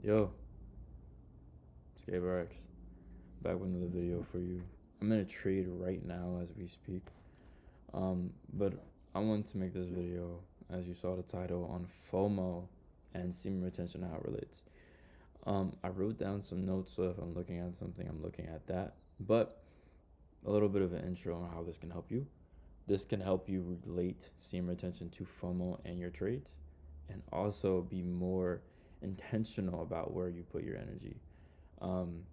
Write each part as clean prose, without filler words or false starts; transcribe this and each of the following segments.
Yo, SkateRX, back with another video for you. I'm in a trade right now as we speak. But I wanted to make this video, as you saw the title, on FOMO and semen retention, how it relates. I wrote down some notes, so if I'm looking at something, I'm looking at that. But a little bit of an intro on how this can help you. This can help you relate semen retention to FOMO and your trades, and also be more intentional about where you put your energy. Um,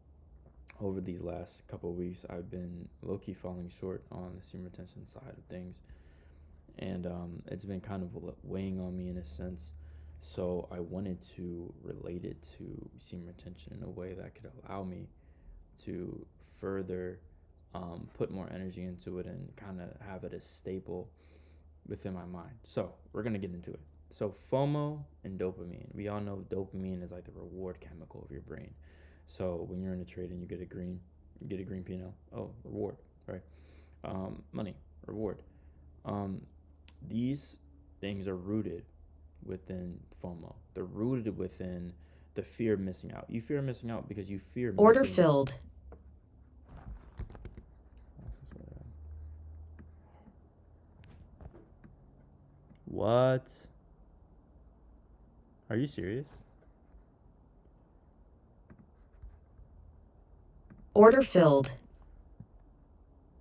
Over these last couple of weeks, I've been low-key falling short on the semen retention side of things, and it's been kind of weighing on me in a sense. So I wanted to relate it to semen retention in a way that could allow me to further put more energy into it and kind of have it as staple within my mind. So we're gonna get into it. So FOMO and dopamine. We all know dopamine is like the reward chemical of your brain. So when you're in a trade and you get a green P&L. Oh, reward, right? Money, reward. Um, these things are rooted within FOMO. They're rooted within the fear of missing out. You fear missing out because you fear Order missing. filled. What? Are you serious? Order filled.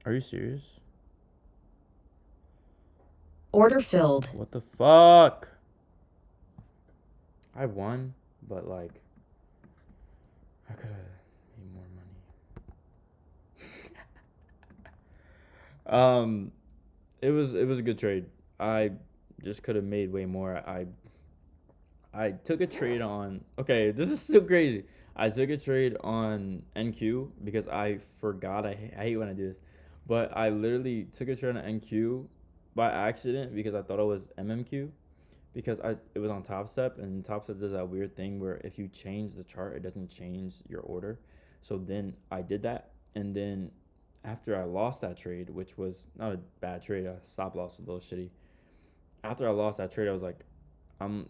Are you serious? Order filled. What the fuck? I won, but like, I could have made more money. It was a good trade. I just could have made way more. I took a trade on. Okay, this is so crazy. I took a trade on NQ because I forgot. I hate when I do this, but I literally took a trade on NQ by accident because I thought it was MMQ because it was on Top Step, and Top Step does that weird thing where if you change the chart, it doesn't change your order. So then I did that, and then after I lost that trade, which was not a bad trade, a stop loss was a little shitty. After I lost that trade, I was like, I'm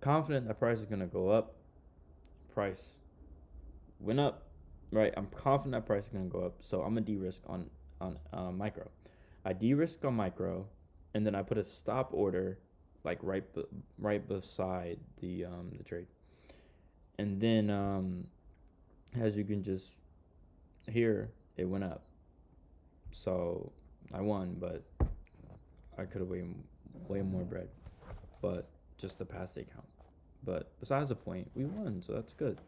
confident that price is gonna go up. Price went up, right? I'm confident that price is gonna go up, so I'm gonna de-risk on micro. I de-risked on micro, and then I put a stop order like right beside the trade, and then as you can just hear, it went up. So I won, but I could have way more bread, but just to pass the account. But besides the point, we won, so that's good.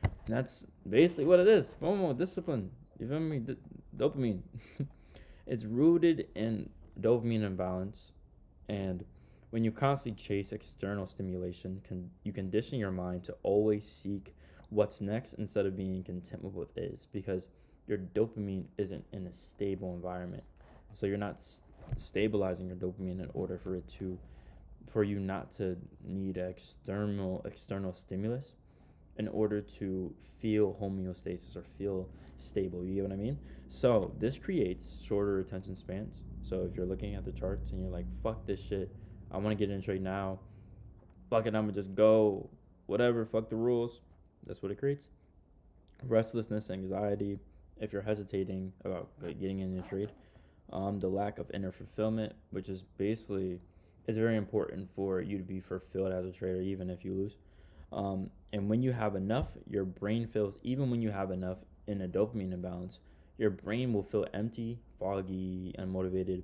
And that's basically what it is. FOMO, discipline. You feel me? Dopamine. It's rooted in dopamine imbalance, and when you constantly chase external stimulation, you condition your mind to always seek what's next instead of being content with what is, because your dopamine isn't in a stable environment. So you're not stabilizing your dopamine in order for you not to need an external stimulus in order to feel homeostasis or feel stable. You get what I mean? So this creates shorter attention spans. So if you're looking at the charts and you're like, fuck this shit, I want to get in a trade now, fuck it, I'm gonna just go, whatever, fuck the rules. That's what it creates. Restlessness, anxiety, if you're hesitating about getting in a trade. The lack of inner fulfillment, which is basically is very important for you to be fulfilled as a trader, even if you lose. And when you have enough, your brain feels, even when you have enough in a dopamine imbalance, your brain will feel empty, foggy, unmotivated,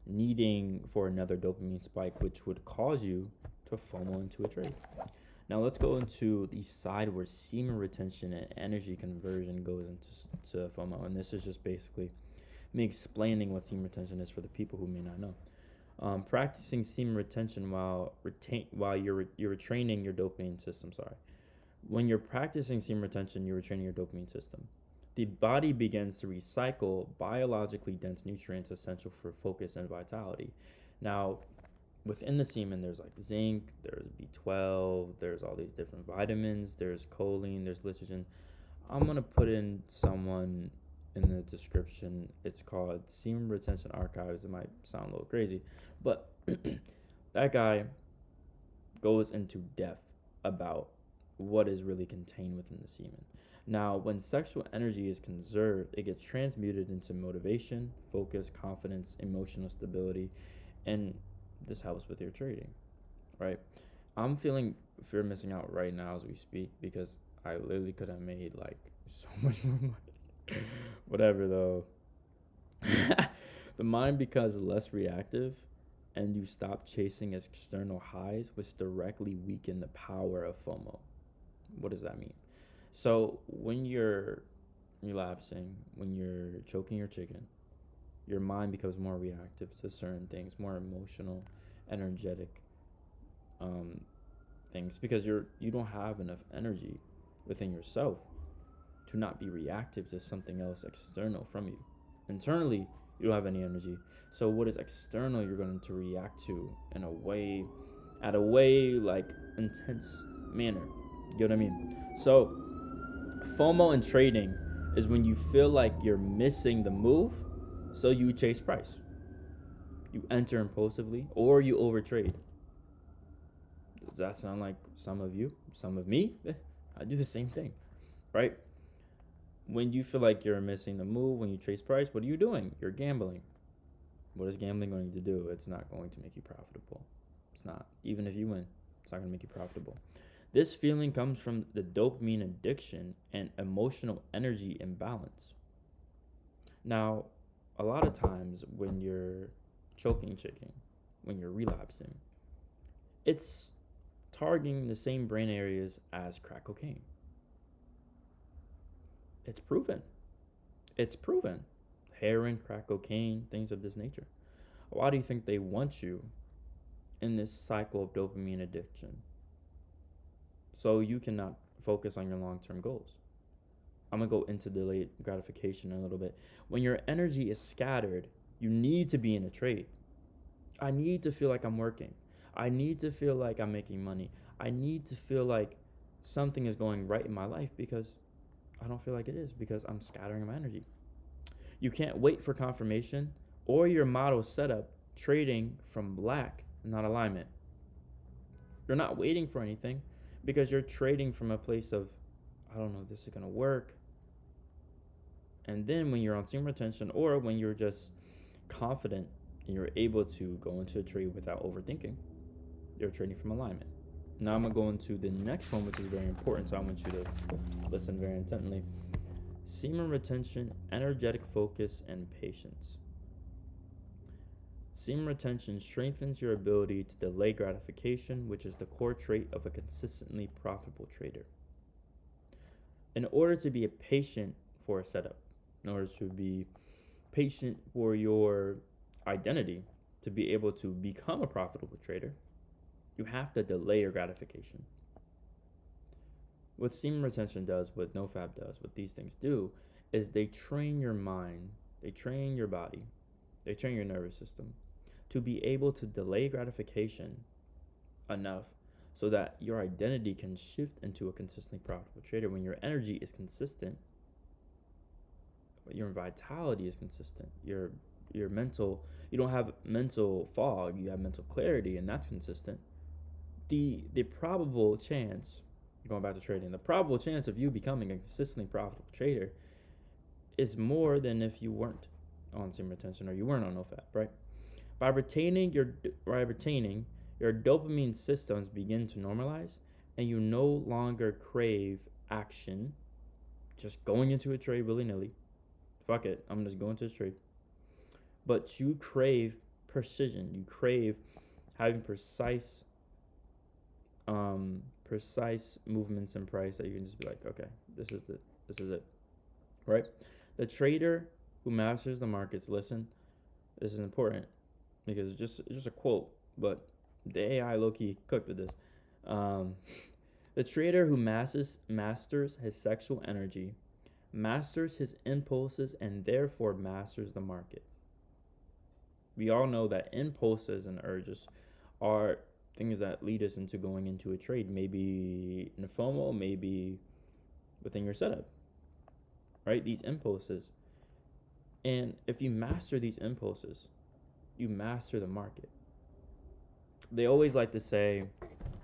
needing for another dopamine spike, which would cause you to FOMO into a trade. Now let's go into the side where semen retention and energy conversion goes into FOMO. And this is just basically me explaining what semen retention is for the people who may not know. Practicing semen retention while you're retraining your dopamine system. Sorry, when you're practicing semen retention, you're retraining your dopamine system. The body begins to recycle biologically dense nutrients essential for focus and vitality. Now, within the semen, there's like zinc, there's B12, there's all these different vitamins, there's choline, there's lecithin. I'm gonna put in someone in the description. It's called Semen Retention Archives. It might sound a little crazy, but that guy goes into depth about what is really contained within the semen. Now, when sexual energy is conserved, it gets transmuted into motivation, focus, confidence, emotional stability, and this helps with your trading, right? I'm feeling fear missing out right now as we speak because I literally could have made like so much more money. Whatever though. The mind becomes less reactive and you stop chasing external highs, which directly weaken the power of FOMO. What does that mean? So when you're relapsing, when you're choking your chicken, your mind becomes more reactive to certain things, more emotional, energetic um, things, because you don't have enough energy within yourself to not be reactive to something else external from you. Internally, you don't have any energy. So what is external, you're going to react to in a way, at a way like intense manner. You get what I mean? So FOMO in trading is when you feel like you're missing the move, so you chase price. You enter impulsively or you overtrade. Does that sound like some of you? Some of me? I do the same thing, right? When you feel like you're missing the move, when you chase price, what are you doing? You're gambling. What is gambling going to do? It's not going to make you profitable. It's not. Even if you win, it's not going to make you profitable. This feeling comes from the dopamine addiction and emotional energy imbalance. Now, a lot of times when you're choking chicken, when you're relapsing, it's targeting the same brain areas as crack cocaine. It's proven. It's proven. Heroin, crack cocaine, things of this nature. Why do you think they want you in this cycle of dopamine addiction? So you cannot focus on your long-term goals. I'm going to go into delayed gratification a little bit. When your energy is scattered, you need to be in a trade. I need to feel like I'm working. I need to feel like I'm making money. I need to feel like something is going right in my life because I don't feel like it is because I'm scattering my energy. You can't wait for confirmation or your model setup trading from lack, not alignment. You're not waiting for anything because you're trading from a place of, I don't know, this is going to work. And then when you're on seam retention or when you're just confident and you're able to go into a trade without overthinking, you're trading from alignment. Now I'm going to go into the next one, which is very important, so I want you to listen very intently. Semen retention, energetic focus, and patience. Semen retention strengthens your ability to delay gratification, which is the core trait of a consistently profitable trader. In order to be a patient for a setup, in order to be patient for your identity, to be able to become a profitable trader, you have to delay your gratification. What semen retention does, what nofap does, what these things do, is they train your mind, they train your body, they train your nervous system to be able to delay gratification enough so that your identity can shift into a consistently profitable trader. When your energy is consistent, your vitality is consistent, your mental, you don't have mental fog, you have mental clarity, and that's consistent. The probable chance, going back to trading, the probable chance of you becoming a consistently profitable trader is more than if you weren't on semen retention or you weren't on nofap, right? By retaining your dopamine systems begin to normalize, and you no longer crave action, just going into a trade willy-nilly. Fuck it, I'm just going to this trade. But you crave precision. You crave having precise movements in price that you can just be like, okay, this is it, right? The trader who masters the markets, listen, this is important because it's just a quote, but the AI low-key cooked with this. The trader who masters his sexual energy, masters his impulses, and therefore masters the market. We all know that impulses and urges are things that lead us into going into a trade, maybe in a FOMO, maybe within your setup, right? These impulses. And if you master these impulses, you master the market. They always like to say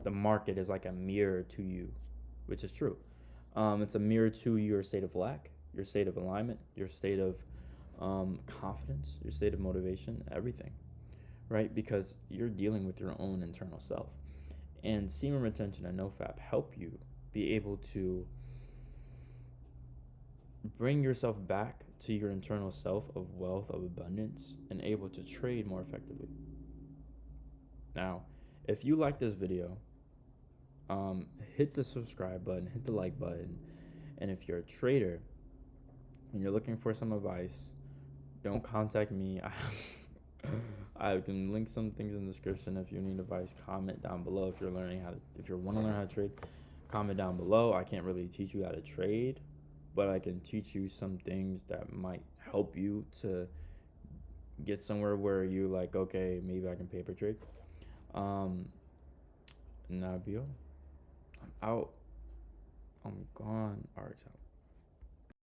the market is like a mirror to you. which is true. It's a mirror to your state of lack, your state of alignment, your state of confidence, your state of motivation, everything, right? Because you're dealing with your own internal self. And semen retention and nofap help you be able to bring yourself back to your internal self of wealth, of abundance, and able to trade more effectively. Now, if you like this video, hit the subscribe button, hit the like button, and if you're a trader and you're looking for some advice, don't contact me. I can link some things in the description. If you need advice, comment down below. If you want to learn how to trade, comment down below. I can't really teach you how to trade, but I can teach you some things that might help you to get somewhere where you like, okay, maybe I can paper trade. And that'd be all. I'm out. I'm gone. Art's out.